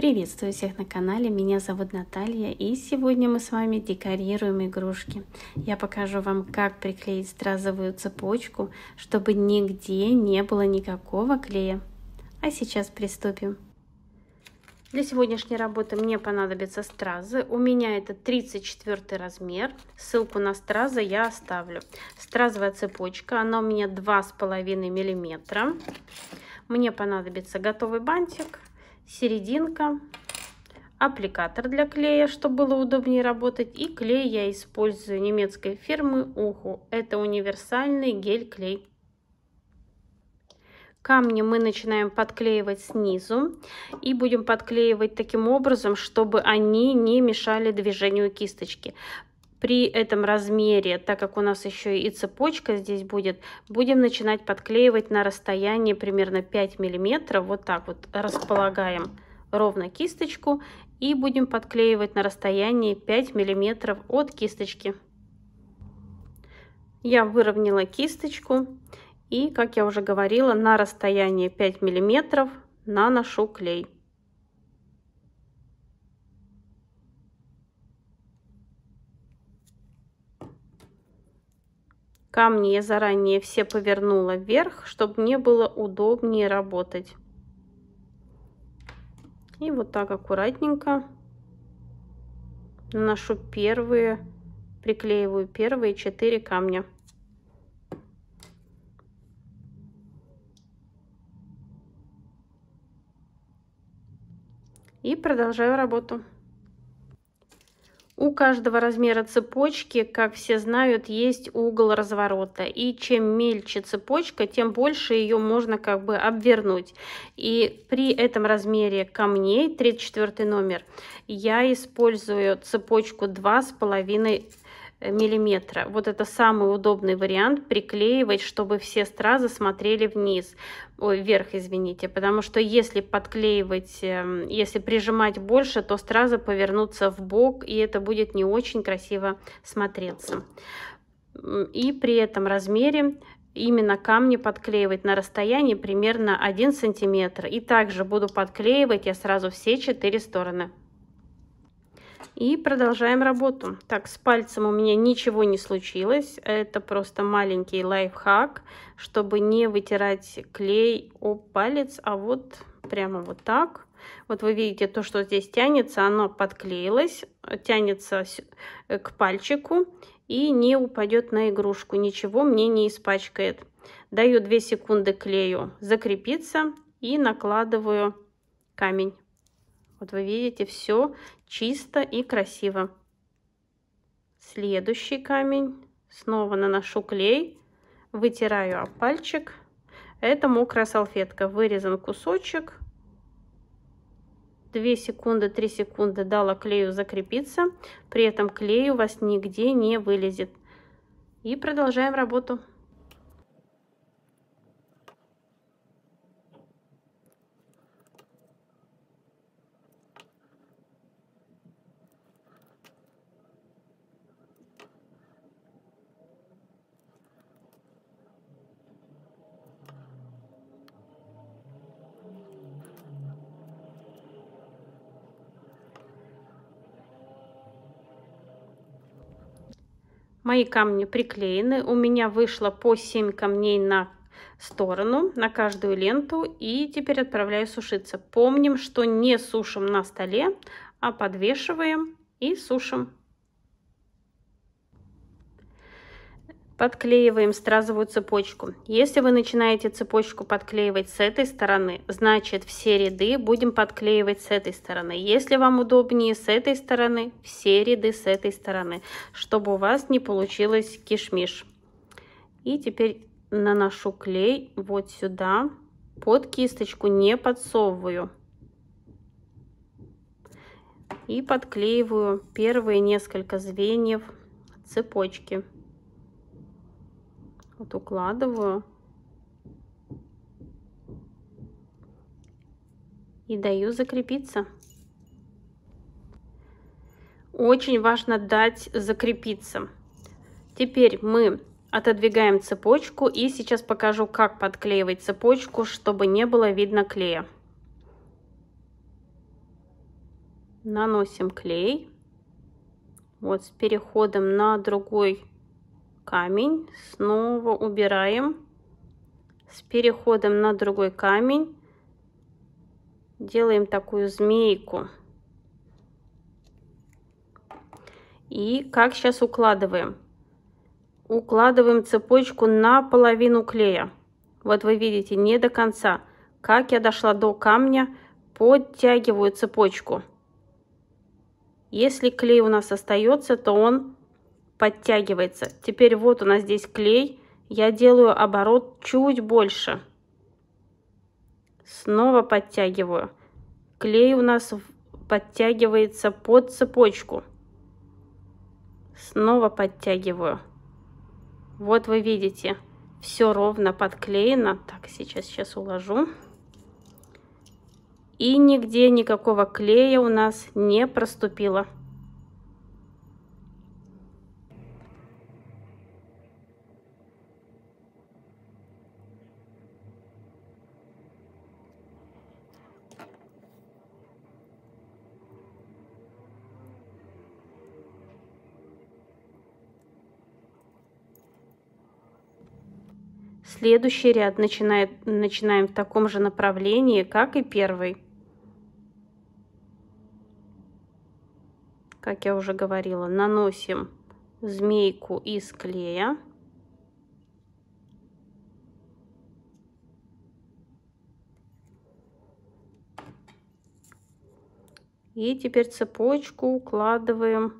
Приветствую всех на канале, меня зовут Наталья, и сегодня мы с вами декорируем игрушки. Я покажу вам, как приклеить стразовую цепочку, чтобы нигде не было никакого клея. А сейчас приступим. Для сегодняшней работы мне понадобятся стразы. У меня это 34 размер. Ссылку на стразы я оставлю. Стразовая цепочка, она у меня 2,5 миллиметра. Мне понадобится готовый бантик, серединка, аппликатор для клея, чтобы было удобнее работать, и клей я использую немецкой фирмы Уху. Это универсальный гель-клей. Камни мы начинаем подклеивать снизу и будем подклеивать таким образом, чтобы они не мешали движению кисточки. При этом размере, так как у нас еще и цепочка здесь будет, будем начинать подклеивать на расстоянии примерно 5 миллиметров. Вот так вот располагаем ровно кисточку и будем подклеивать на расстоянии 5 миллиметров от кисточки. Я выровняла кисточку и, как я уже говорила, на расстоянии 5 миллиметров наношу клей. Камни я заранее все повернула вверх, чтобы мне было удобнее работать. И вот так аккуратненько наношу приклеиваю первые 4 камня. И продолжаю работу. У каждого размера цепочки, как все знают, есть угол разворота. И чем мельче цепочка, тем больше ее можно как бы обвернуть. И при этом размере камней, 34 номер, я использую цепочку 2,5 миллиметра. Вот это самый удобный вариант приклеивать, чтобы все стразы смотрели вниз. Ой, вверх, извините, потому что если подклеивать, если прижимать больше, то стразы повернутся в бок, и это будет не очень красиво смотреться. И при этом размере именно камни подклеивать на расстоянии примерно 1 сантиметр. И также буду подклеивать я сразу все 4 стороны. И продолжаем работу. Так, с пальцем у меня ничего не случилось. Это просто маленький лайфхак, чтобы не вытирать клей об палец, а вот прямо вот так. Вот вы видите, то, что здесь тянется, оно подклеилось, тянется к пальчику и не упадет на игрушку. Ничего мне не испачкает. Даю 2 секунды клею закрепиться и накладываю камень. Вот вы видите, все чисто и красиво. Следующий камень. Снова наношу клей, вытираю об пальчик. Это мокрая салфетка. Вырезан кусочек. 2 секунды, 3 секунды дала клею закрепиться. При этом клей у вас нигде не вылезет. И продолжаем работу. Мои камни приклеены. У меня вышло по 7 камней на сторону, на каждую ленту. И теперь отправляю сушиться. Помним, что не сушим на столе, а подвешиваем и сушим. Подклеиваем стразовую цепочку. Если вы начинаете цепочку подклеивать с этой стороны, значит все ряды будем подклеивать с этой стороны. Если вам удобнее с этой стороны, все ряды с этой стороны, чтобы у вас не получилось кишмиш. И теперь наношу клей вот сюда, под кисточку, не подсовываю. И подклеиваю первые несколько звеньев цепочки. Вот укладываю и даю закрепиться. Очень важно дать закрепиться. Теперь мы отодвигаем цепочку и сейчас покажу, как подклеивать цепочку, чтобы не было видно клея. Наносим клей. Вот с переходом на другой камень. Снова убираем. С переходом на другой камень. Делаем такую змейку. И как сейчас укладываем? Укладываем цепочку на половину клея. Вот вы видите, не до конца. Как я дошла до камня, подтягиваю цепочку. Если клей у нас остается, то он подтягивается. Теперь вот у нас здесь клей. Я делаю оборот чуть больше. Снова подтягиваю. Клей у нас подтягивается под цепочку. Снова подтягиваю. Вот вы видите, все ровно подклеено. Так, сейчас уложу. И нигде никакого клея у нас не проступило. Следующий ряд начинаем в таком же направлении, как и первый. Как я уже говорила, наносим змейку из клея. И теперь цепочку укладываем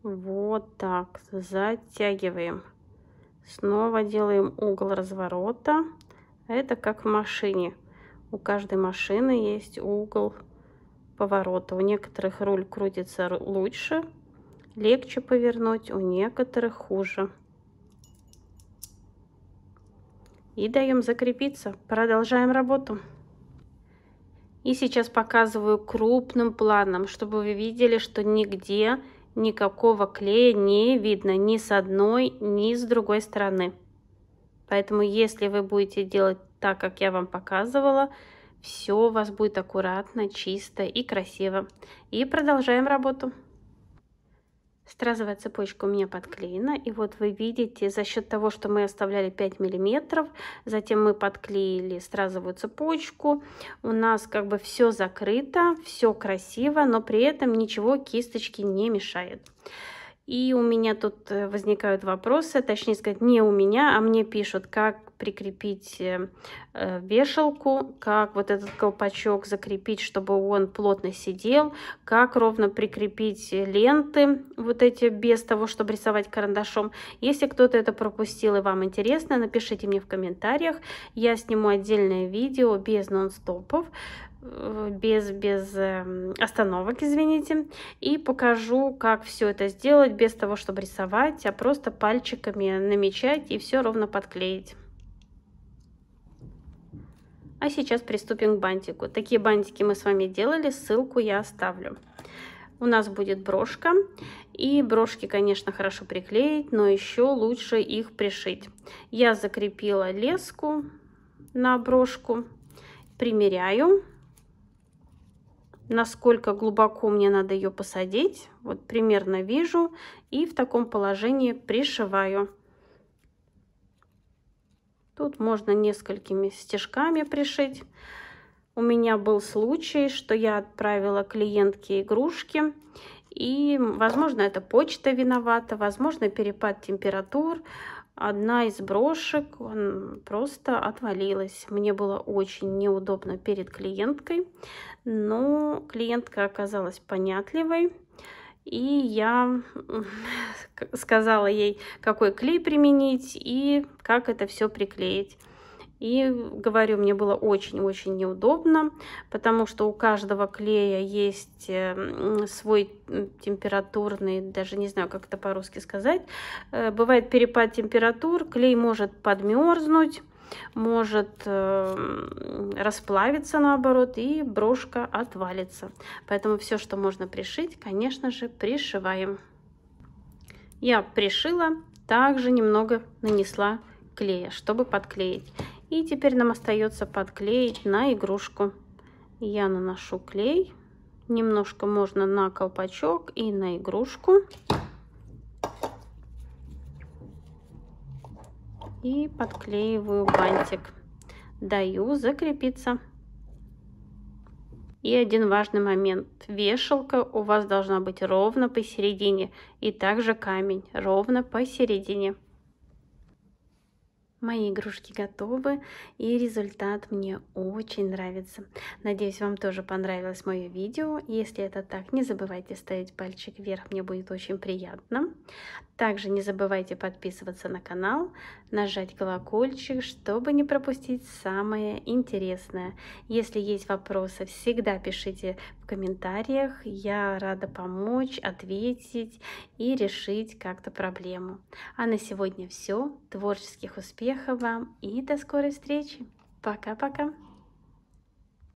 вот так, затягиваем. Снова делаем угол разворота. Это как в машине. У каждой машины есть угол поворота. У некоторых руль крутится лучше, легче повернуть, у некоторых хуже. И даем закрепиться. Продолжаем работу. И сейчас показываю крупным планом, чтобы вы видели, что нигде никакого клея не видно ни с одной, ни с другой стороны. Поэтому, если вы будете делать так, как я вам показывала, все у вас будет аккуратно, чисто и красиво. И продолжаем работу. Стразовая цепочка у меня подклеена. И вот вы видите, за счет того, что мы оставляли 5 миллиметров, затем мы подклеили стразовую цепочку, у нас как бы все закрыто, все красиво, но при этом ничего кисточке не мешает. И у меня тут возникают вопросы, точнее сказать, не у меня, а мне пишут, как прикрепить вешалку, как вот этот колпачок закрепить, чтобы он плотно сидел, как ровно прикрепить ленты вот эти без того, чтобы рисовать карандашом. Если кто-то это пропустил и вам интересно, напишите мне в комментариях, я сниму отдельное видео без нон-стопов, без остановок, извините, и покажу, как все это сделать без того, чтобы рисовать, а просто пальчиками намечать и все ровно подклеить. А сейчас приступим к бантику. Такие бантики мы с вами делали, ссылку я оставлю. У нас будет брошка, и брошки, конечно, хорошо приклеить, но еще лучше их пришить. Я закрепила леску на брошку, примеряю, насколько глубоко мне надо ее посадить. Вот примерно вижу, и в таком положении пришиваю. Тут можно несколькими стежками пришить. У меня был случай, что я отправила клиентке игрушки, и, возможно, это почта виновата, возможно, перепад температур. Одна из брошек просто отвалилась. Мне было очень неудобно перед клиенткой, но клиентка оказалась понятливой, и я сказала ей, какой клей применить и как это все приклеить. И говорю, мне было очень-очень неудобно, потому что у каждого клея есть свой температурный, даже не знаю, как это по-русски сказать. Бывает перепад температур, клей может подмерзнуть, может расплавиться наоборот, и брошка отвалится. Поэтому все, что можно пришить, конечно же, пришиваем. Я пришила, также немного нанесла клея, чтобы подклеить. И теперь нам остается подклеить на игрушку. Я наношу клей Немножко можно на колпачок и на игрушку. И подклеиваю бантик. Даю закрепиться. И один важный момент. Вешалка у вас должна быть ровно посередине. И также камень ровно посередине. Мои игрушки готовы, и результат мне очень нравится. Надеюсь, вам тоже понравилось мое видео. Если это так, не забывайте ставить пальчик вверх, мне будет очень приятно. Также не забывайте подписываться на канал, нажать колокольчик, чтобы не пропустить самое интересное. Если есть вопросы, всегда пишите в комментариях. Я рада помочь, ответить и решить как-то проблему. А на сегодня все. Творческих успехов вам и до скорой встречи. Пока-пока.